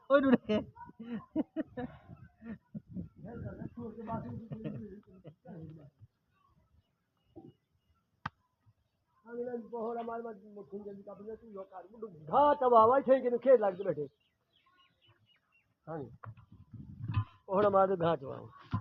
Ôi đu đẻ. घाट बाबा थे कि खेत लग बैठे हाँ ओहड़ा मार घाट बाबा